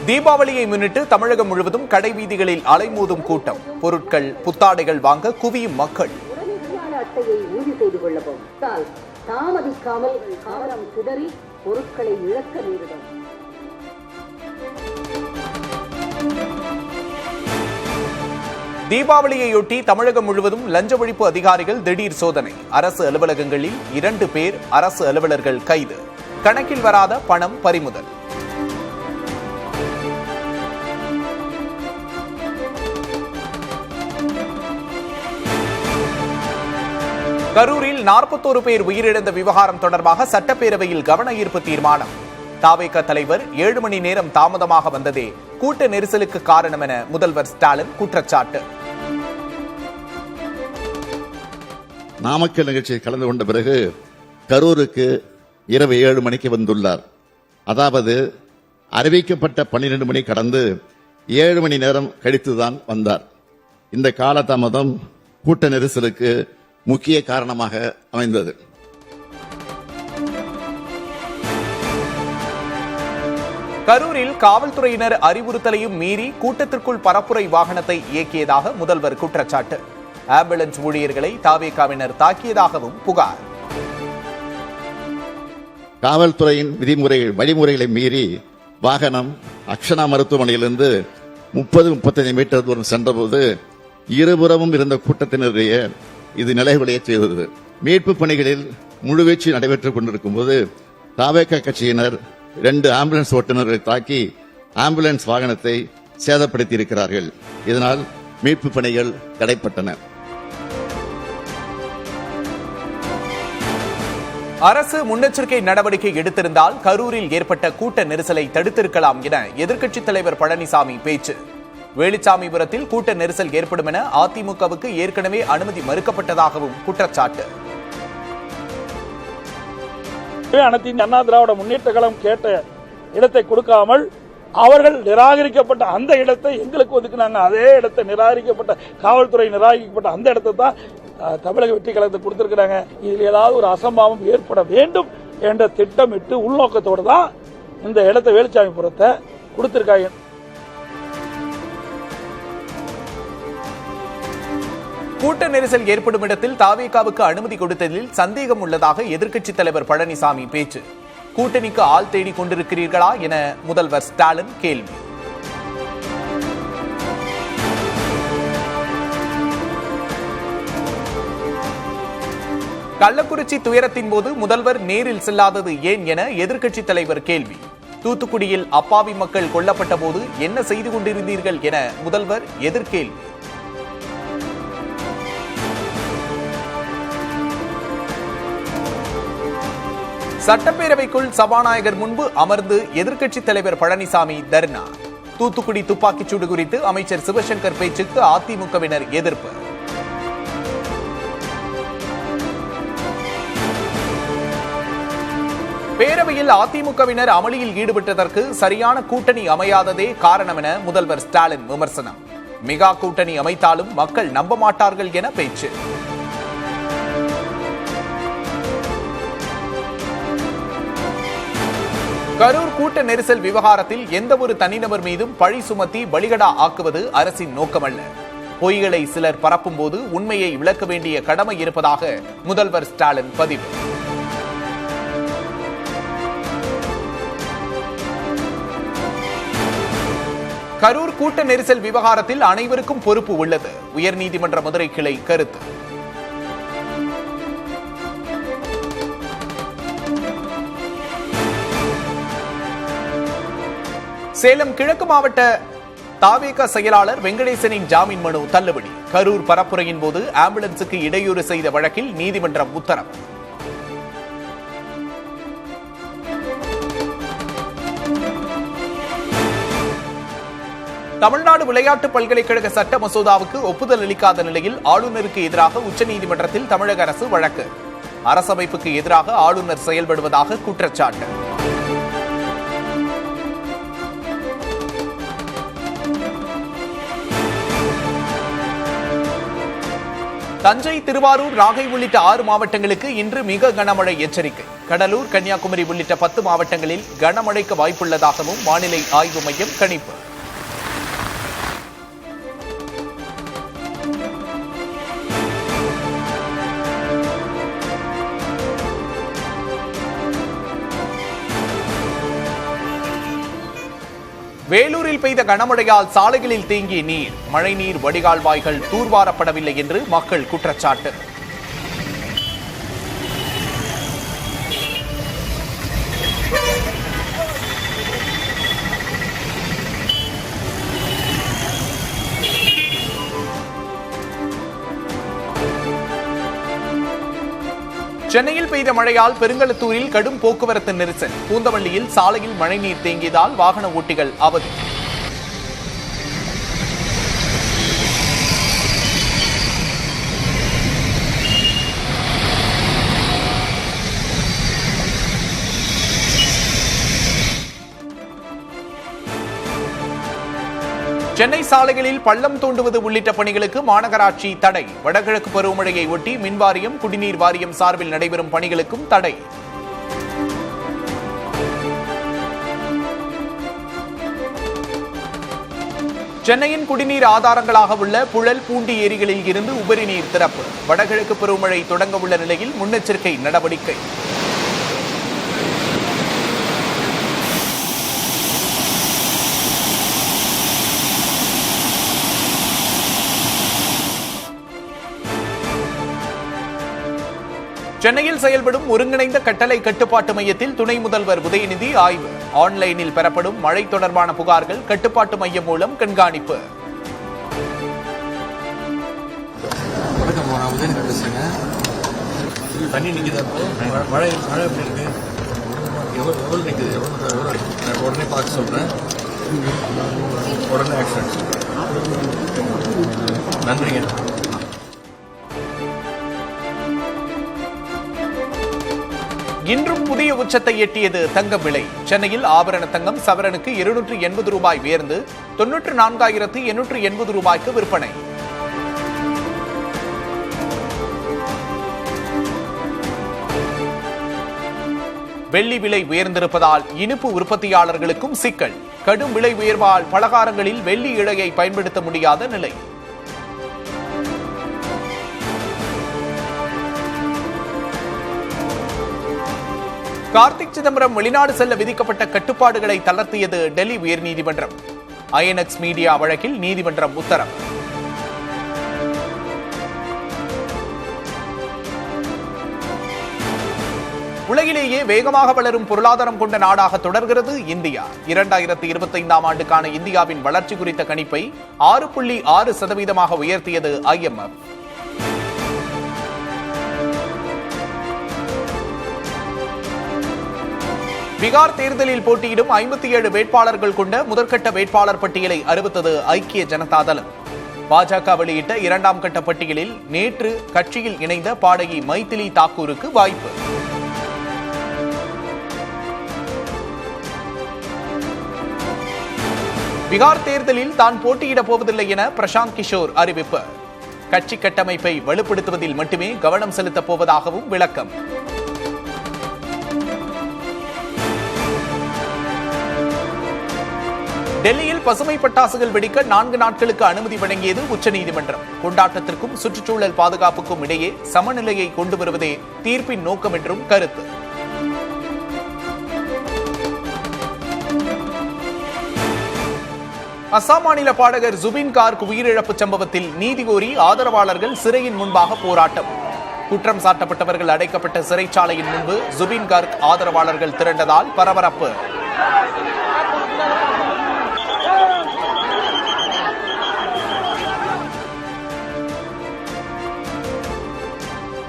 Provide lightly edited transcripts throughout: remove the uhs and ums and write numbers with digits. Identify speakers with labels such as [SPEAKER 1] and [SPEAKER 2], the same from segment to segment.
[SPEAKER 1] தீபாவளியை முன்னிட்டு தமிழகம் முழுவதும் கடை வீதிகளில் அலைமோதும் கூட்டம். பொருட்கள், புத்தாடைகள் வாங்க குவியும் மக்கள்.
[SPEAKER 2] அட்டையை உறுதி செய்து கொள்ளவும் தாமதிக்காமல் காலம் சிதறி பொருட்களை இழக்க நேரிடும்.
[SPEAKER 1] தீபாவளியையொட்டி தமிழகம் முழுவதும் லஞ்ச ஒழிப்பு அதிகாரிகள் திடீர் சோதனை. அரசு அலுவலகங்களில் 2 பேர் அரசு அலுவலர்கள் கைது. கணக்கில் வராத பணம் பறிமுதல். கரூரில் 41 பேர் உயிரிழந்த விவகாரம் தொடர்பாக சட்டப்பேரவையில் கவன ஈர்ப்பு தீர்மானம். தவேக தலைவர் 7 மணி நேரம் தாமதமாக வந்ததே கூட்ட நெரிசலுக்கு காரணம் என முதல்வர் ஸ்டாலின் குற்றச்சாட்டு.
[SPEAKER 3] நாமக்கல் நிகழ்ச்சியில் கலந்து கொண்ட பிறகு கரூருக்கு இரவு 7 மணிக்கு வந்துள்ளார். அதாவது அறிவிக்கப்பட்ட 12 மணி கடந்து 7 மணி நேரம் கழித்துதான் வந்தார். இந்த காலதாமதம் கூட்ட நெரிசலுக்கு முக்கிய காரணமாக அமைந்தது.
[SPEAKER 1] கரூரில் காவல்துறையினர் அறிவுறுத்தலையும் மீறி கூட்டத்திற்குள் பரப்புரை வாகனத்தை இயக்கியதாக முதல்வர் குற்றச்சாட்டு. ஆம்புலன்ஸ் ஊழியர்களை தவேகவினர் தாக்கியதாகவும் புகார்.
[SPEAKER 3] காவல்துறையின் வழிமுறைகளை மீறி வாகனம் அக்ஷனா மருத்துவமனையிலிருந்து 30-35 மீட்டர் தூரம் சென்றபோது இருபுறமும் இருந்த கூட்டத்தினரையே இது நிலைகுலைய செய்தது. மீட்பு பணிகளில் முழுவீச்சு நடைபெற்றுக் கொண்டிருக்கும் போது தவேக கட்சியினர் 2 ஆம்புலன்ஸ் ஓட்டுநர்களை தாக்கி ஆம்புலன்ஸ் வாகனத்தை சேதப்படுத்தியிருக்கிறார்கள். இதனால் மீட்பு பணிகள் தடைப்பட்டன.
[SPEAKER 1] அரசு முன்னெச்சரிக்கை நடவடிக்கை எடுத்திருந்தால் கரூரில் ஏற்பட்ட கூட்ட நெரிசலை தடுத்திருக்கலாம் என எதிர்க்கட்சித் தலைவர் பழனிசாமி பேச்சு. வேலுச்சாமிபுரத்தில் கூட்ட நெரிசல் ஏற்படும் என அதிமுகவுக்கு ஏற்கனவே அனுமதி மறுக்கப்பட்டதாகவும் குற்றச்சாட்டு.
[SPEAKER 4] அனைத்து அண்ணா திராவிட முன்னேற்ற கழகம் கேட்ட இடத்தை கொடுக்காமல் அவர்கள் நிராகரிக்கப்பட்ட அந்த இடத்தை எங்களுக்கு ஒதுக்குனாங்க. அதே இடத்தை நிராகரிக்கப்பட்ட காவல்துறை நிராகரிக்கப்பட்ட அந்த இடத்தை தான் தமிழக வெற்றி கழகத்தை கொடுத்திருக்கிறாங்க. இதில் ஏதாவது ஒரு அசம்பாவம் ஏற்பட வேண்டும் என்ற திட்டமிட்டு உள்நோக்கத்தோடு தான் இந்த இடத்தை வேலுச்சாமிபுரத்தை கொடுத்திருக்காங்க.
[SPEAKER 1] கூட்ட நெரிசல் ஏற்படும் இடத்தில் தவேகவுக்கு அனுமதி கொடுத்ததில் சந்தேகம் உள்ளதாக எதிர்க்கட்சித் தலைவர் பழனிசாமி பேச்சு. கூட்டணிக்கு ஆள் தேடிக் கொண்டிருக்கிறீர்களா என முதல்வர் ஸ்டாலின் கேள்வி. கள்ளக்குறிச்சி துயரத்தின் போது முதல்வர் நேரில் செல்லாதது ஏன் என எதிர்க்கட்சித் தலைவர் கேள்வி. தூத்துக்குடியில் அப்பாவி மக்கள் கொல்லப்பட்ட போது என்ன செய்து கொண்டிருந்தீர்கள் என முதல்வர் எதிர்கேள்வி. சட்டப்பேரவைக்குள் சபாநாயகர் முன்பு அமர்ந்து எதிர்க்கட்சித் தலைவர் பழனிசாமி தர்ணா. தூத்துக்குடி துப்பாக்கிச்சூடு குறித்து அமைச்சர் சிவசங்கர் பேச்சுக்கு அதிமுகவினர் எதிர்ப்பு. பேரவையில் அதிமுகவினர் அமளியில் ஈடுபட்டதற்கு சரியான கூட்டணி அமையாததே காரணம் என முதல்வர் ஸ்டாலின் விமர்சனம். மெகா கூட்டணி அமைத்தாலும் மக்கள் நம்ப மாட்டார்கள் என பேச்சு. கரூர் கூட்ட நெரிசல் விவகாரத்தில் எந்த ஒரு தனிநபர் மீதும் பழி சுமத்தி பலிகடா ஆக்குவது அரசின் நோக்கமல்ல. பொய்களை சிலர் பரப்பும் போது உண்மையை விளக்க வேண்டிய கடமை இருப்பதாக முதல்வர் ஸ்டாலின் பதிவு. கரூர் கூட்ட நெரிசல் விவகாரத்தில் அனைவருக்கும் பொறுப்பு உள்ளது. உயர்நீதிமன்ற மதுரை கிளை கருத்து. சேலம் கிழக்கு மாவட்ட தவேக செயலாளர் வெங்கடேசனின் ஜாமீன் மனு தள்ளுபடி. கரூர் பரப்புரையின் போது ஆம்புலன்ஸுக்கு இடையூறு செய்த வழக்கில் நீதிமன்றம் உத்தரவு. தமிழ்நாடு விளையாட்டு பல்கலைக்கழக சட்ட மசோதாவுக்கு ஒப்புதல் அளிக்காத நிலையில் ஆளுநருக்கு எதிராக உச்சநீதிமன்றத்தில் தமிழக அரசு வழக்கு. அரசமைப்புக்கு எதிராக ஆளுநர் செயல்படுவதாக குற்றச்சாட்டு. தஞ்சை, திருவாரூர், நாகை உள்ளிட்ட 6 மாவட்டங்களுக்கு இன்று மிக கனமழை எச்சரிக்கை. கடலூர், கன்னியாகுமரி உள்ளிட்ட 10 மாவட்டங்களில் கனமழைக்கு வாய்ப்புள்ளதாகவும் வானிலை ஆய்வு மையம் கணிப்பு. வேலூரில் பெய்த கனமழையால் சாலைகளில் தேங்கிய நீர், மழைநீர் வடிகால் வாய்கள் தூர்வாரப்படவில்லை என்று மக்கள் குற்றச்சாட்டு. சென்னையில் பெய்த மழையால் பெருங்களத்தூரில் கடும் போக்குவரத்து நெரிசல். பூந்தமல்லியில் சாலையில் மழைநீர் தேங்கியதால் வாகன ஓட்டிகள் அவதி. சென்னை சாலைகளில் பள்ளம் தோண்டுவது உள்ளிட்ட பணிகளுக்கு மாநகராட்சி தடை. வடகிழக்கு பருவமழையை ஒட்டி மின்வாரியம், குடிநீர் வாரியம் சார்பில் நடைபெறும் பணிகளுக்கும் தடை. சென்னையின் குடிநீர் ஆதாரங்களாக உள்ள புழல், பூண்டி ஏரிகளில் இருந்து உபரி நீர் திறப்பு. வடகிழக்கு பருவமழை தொடங்க உள்ள நிலையில் முன்னெச்சரிக்கை நடவடிக்கை. சென்னையில் செயல்படும் ஒருங்கிணைந்த கட்டளை கட்டுப்பாட்டு மையத்தில் துணை முதல்வர் உதயநிதி ஆய்வு. ஆன்லைனில் பெறப்படும் மழை தொடர்பான புகார்கள் கட்டுப்பாட்டு மையம் மூலம் கண்காணிப்பு.
[SPEAKER 5] தண்ணி நிற்குது, மழை எப்படி இருக்கு, எவ்வளோ நிற்குது, உடனே பார்க்க சொல்கிறேன், உடனே ஆக்ஷன். நன்றிங்க.
[SPEAKER 1] இன்றும் புதிய உச்சத்தை எட்டியது தங்கம் விலை. சென்னையில் ஆபரண தங்கம் சவரனுக்கு 280 ரூபாய் உயர்ந்து 94,880 ரூபாய்க்கு விற்பனை. வெள்ளி விலை உயர்ந்திருப்பதால் இனிப்பு உற்பத்தியாளர்களுக்கும் சிக்கல். கடும் விலை உயர்வால் பலகாரங்களில் வெள்ளி இழையை பயன்படுத்த முடியாத நிலை. கார்த்திக் சிதம்பரம் வெளிநாடு செல்ல விதிக்கப்பட்ட கட்டுப்பாடுகளை தளர்த்தியது டெல்லி உயர்நீதிமன்றம். ஐஎன்எக்ஸ் மீடியா வழக்கில் நீதிமன்றம் உத்தரவு. உலகிலேயே வேகமாக வளரும் பொருளாதாரம் கொண்ட நாடாக தொடர்கிறது இந்தியா. 2025ஆம் ஆண்டுக்கான இந்தியாவின் வளர்ச்சி குறித்த கணிப்பை 6.6% உயர்த்தியது IMF. பீகார் தேர்தலில் போட்டியிடும் 57 வேட்பாளர்கள் கொண்ட முதற்கட்ட வேட்பாளர் பட்டியலை அறிவித்தது ஐக்கிய ஜனதா தளம். பாஜக வெளியிட்ட 2ஆம் கட்ட பட்டியலில் நேற்று கட்சியில் இணைந்த பாடகி மைதிலி தாக்கூருக்கு வாய்ப்பு. பீகார் தேர்தலில் தான் போட்டியிடப் போவதில்லை என பிரசாந்த் கிஷோர் அறிவிப்பு. கட்சி கட்டமைப்பை வலுப்படுத்துவதில் மட்டுமே கவனம் செலுத்தப் போவதாகவும் விளக்கம். டெல்லியில் பசுமை பட்டாசுகள் வெடிக்க 4 நாட்களுக்கு அனுமதி வழங்கியது உச்சநீதிமன்றம். கொண்டாட்டத்திற்கும் சுற்றுச்சூழல் பாதுகாப்புக்கும் இடையே சமநிலையை கொண்டு வருவதே தீர்ப்பின் நோக்கம் என்றும் கருத்து. அசாம் மாநில பாடகர் ஜுபின் கார்க் உயிரிழப்பு சம்பவத்தில் நீதி கோரி ஆதரவாளர்கள் சிறையின் முன்பாக போராட்டம். குற்றம் சாட்டப்பட்டவர்கள் அடைக்கப்பட்ட சிறைச்சாலையின் முன்பு ஜுபின் கார்க் ஆதரவாளர்கள் திரண்டதால் பரபரப்பு.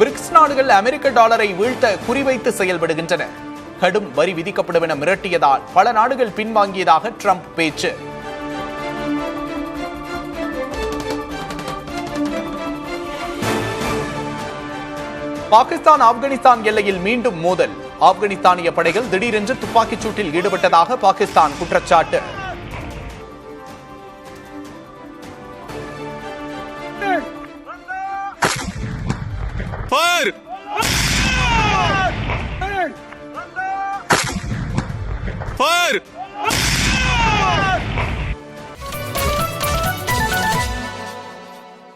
[SPEAKER 1] பிரிக்ஸ் நாடுகள் அமெரிக்க டாலரை வீழ்த்த குறிவைத்து செயல்படுகின்றன. கடும் வரி விதிக்கப்படும் என மிரட்டியதால் பல நாடுகள் பின்வாங்கியதாக ட்ரம்ப் பேச்சு. பாகிஸ்தான் ஆப்கானிஸ்தான் எல்லையில் மீண்டும் மோதல். ஆப்கானிஸ்தானிய படைகள் திடீரென்று துப்பாக்கிச் சூட்டில் ஈடுபட்டதாக பாகிஸ்தான் குற்றச்சாட்டு.
[SPEAKER 6] Fire! ஓவர்